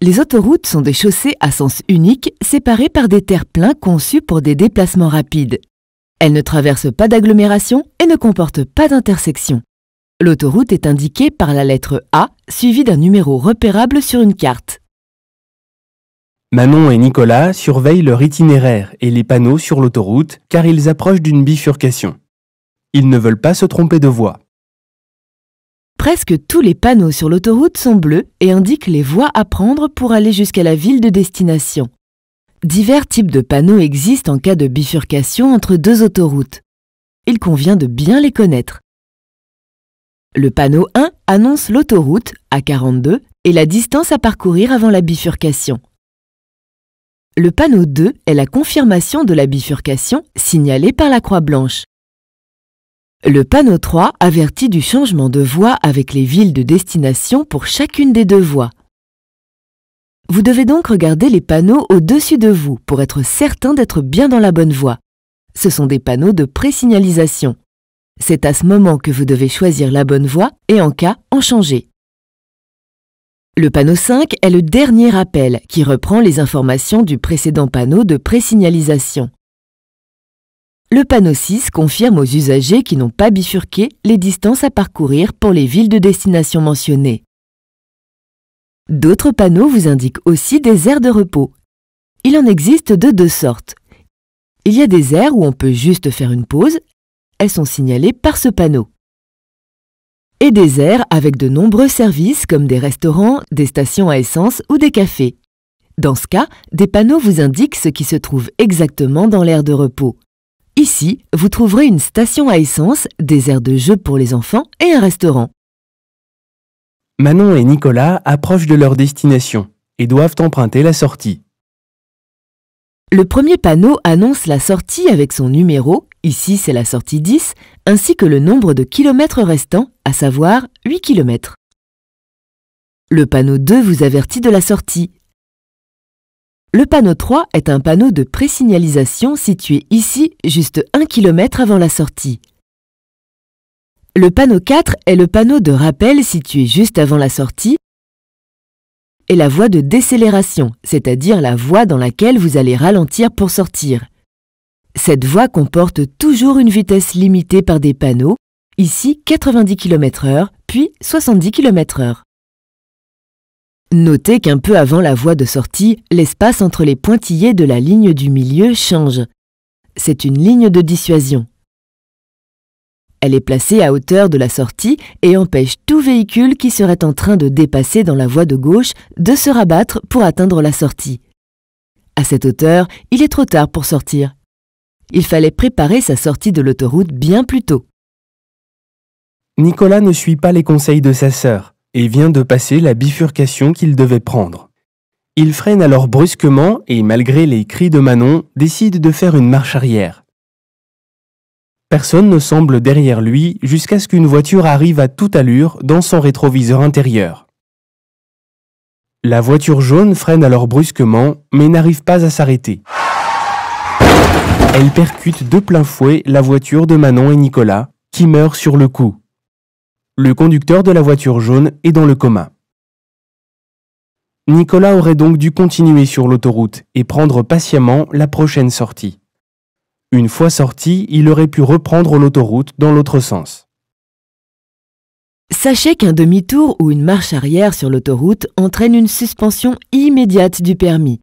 Les autoroutes sont des chaussées à sens unique séparées par des terre-pleins conçus pour des déplacements rapides. Elles ne traversent pas d'agglomération et ne comportent pas d'intersection. L'autoroute est indiquée par la lettre A suivie d'un numéro repérable sur une carte. Manon et Nicolas surveillent leur itinéraire et les panneaux sur l'autoroute car ils approchent d'une bifurcation. Ils ne veulent pas se tromper de voie. Presque tous les panneaux sur l'autoroute sont bleus et indiquent les voies à prendre pour aller jusqu'à la ville de destination. Divers types de panneaux existent en cas de bifurcation entre deux autoroutes. Il convient de bien les connaître. Le panneau 1 annonce l'autoroute, A42, et la distance à parcourir avant la bifurcation. Le panneau 2 est la confirmation de la bifurcation signalée par la croix blanche. Le panneau 3 avertit du changement de voie avec les villes de destination pour chacune des deux voies. Vous devez donc regarder les panneaux au-dessus de vous pour être certain d'être bien dans la bonne voie. Ce sont des panneaux de présignalisation. C'est à ce moment que vous devez choisir la bonne voie et en cas, en changer. Le panneau 5 est le dernier rappel qui reprend les informations du précédent panneau de présignalisation. Le panneau 6 confirme aux usagers qui n'ont pas bifurqué les distances à parcourir pour les villes de destination mentionnées. D'autres panneaux vous indiquent aussi des aires de repos. Il en existe de deux sortes. Il y a des aires où on peut juste faire une pause, elles sont signalées par ce panneau. Et des aires avec de nombreux services comme des restaurants, des stations à essence ou des cafés. Dans ce cas, des panneaux vous indiquent ce qui se trouve exactement dans l'aire de repos. Ici, vous trouverez une station à essence, des aires de jeux pour les enfants et un restaurant. Manon et Nicolas approchent de leur destination et doivent emprunter la sortie. Le premier panneau annonce la sortie avec son numéro, ici c'est la sortie 10, ainsi que le nombre de kilomètres restants, à savoir 8 km. Le panneau 2 vous avertit de la sortie. Le panneau 3 est un panneau de présignalisation situé ici, juste 1 km avant la sortie. Le panneau 4 est le panneau de rappel situé juste avant la sortie et la voie de décélération, c'est-à-dire la voie dans laquelle vous allez ralentir pour sortir. Cette voie comporte toujours une vitesse limitée par des panneaux, ici 90 km/h, puis 70 km/h. Notez qu'un peu avant la voie de sortie, l'espace entre les pointillés de la ligne du milieu change. C'est une ligne de dissuasion. Elle est placée à hauteur de la sortie et empêche tout véhicule qui serait en train de dépasser dans la voie de gauche de se rabattre pour atteindre la sortie. À cette hauteur, il est trop tard pour sortir. Il fallait préparer sa sortie de l'autoroute bien plus tôt. Nicolas ne suit pas les conseils de sa sœur et vient de passer la bifurcation qu'il devait prendre. Il freine alors brusquement et, malgré les cris de Manon, décide de faire une marche arrière. Personne ne semble derrière lui jusqu'à ce qu'une voiture arrive à toute allure dans son rétroviseur intérieur. La voiture jaune freine alors brusquement, mais n'arrive pas à s'arrêter. Elle percute de plein fouet la voiture de Manon et Nicolas, qui meurent sur le coup. Le conducteur de la voiture jaune est dans le coma. Nicolas aurait donc dû continuer sur l'autoroute et prendre patiemment la prochaine sortie. Une fois sorti, il aurait pu reprendre l'autoroute dans l'autre sens. Sachez qu'un demi-tour ou une marche arrière sur l'autoroute entraîne une suspension immédiate du permis.